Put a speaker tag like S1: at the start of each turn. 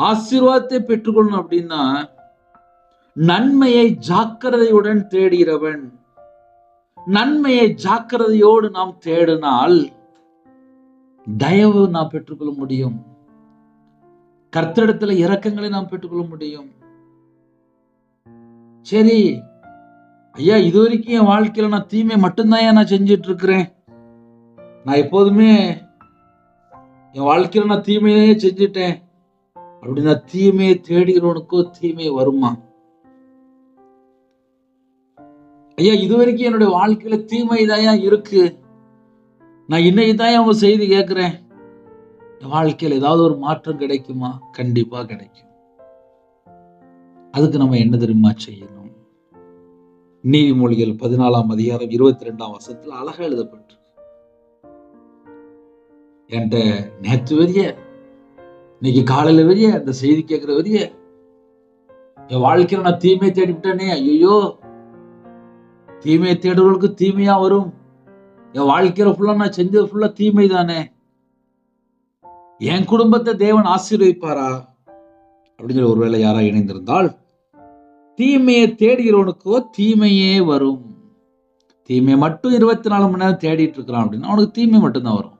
S1: ஆசீர்வாதத்தை பெற்றுக்கொள்ளணும் அப்படின்னா நன்மையை ஜாக்கிரதையுடன் தேடுகிறவன். நன்மையை ஜாக்கிரதையோடு நாம் தேடினால் தயவு நாம் பெற்றுக்கொள்ள முடியும். கர்த்தரிடத்துல இரக்கங்களை நாம் பெற்றுக்கொள்ள முடியும். சரி ஐயா, இதுவரைக்கும் என் வாழ்க்கையில நான் தீமை மட்டும்தான் நான் செஞ்சிட்டு இருக்கிறேன். நான் எப்போதுமே என் வாழ்க்கையில நான் தீமையே செஞ்சுட்டேன் அப்படின்னா தீமையை தேடுகிறவனுக்கோ தீமை வருமா? ஐயா, இதுவரைக்கும் என்னுடைய வாழ்க்கையில தீமை தான் இருக்கு, நான் இன்னைக்கு தான் அவங்க செய்தி கேட்கிறேன், என் வாழ்க்கையில ஏதாவது ஒரு மாற்றம் கிடைக்குமா? கண்டிப்பா கிடைக்கும். அதுக்கு நம்ம என்ன தெரியுமா செய்யணும்? நீதிமொழிகள் 14ஆம் அதிகாரம் 22ஆம் வசனத்துல அழகா எழுதப்பட்டு, என்கிட்ட நேற்று வரிய, இன்னைக்கு காலையில வரிய, அந்த செய்தி கேட்கிற வரிய என் வாழ்க்கையில நான் தீமையை தேடிவிட்டேனே, ஐயோ தீமையை தேடுறவர்களுக்கு தீமையா வரும், என் வாழ்க்கையில ஃபுல்லா நான் செஞ்சது ஃபுல்லா தீமை தானே, என் குடும்பத்தை தேவன் ஆசீர்வதிப்பாரா அப்படின்னு ஒருவேளை யாரா இணைந்திருந்தால், தீமையை தேடுகிறவனுக்கோ தீமையே வரும். தீமையை மட்டும் 24 மணி நேரம் தேடிட்டு இருக்கிறான் அப்படின்னா அவனுக்கு தீமை மட்டும்தான் வரும்.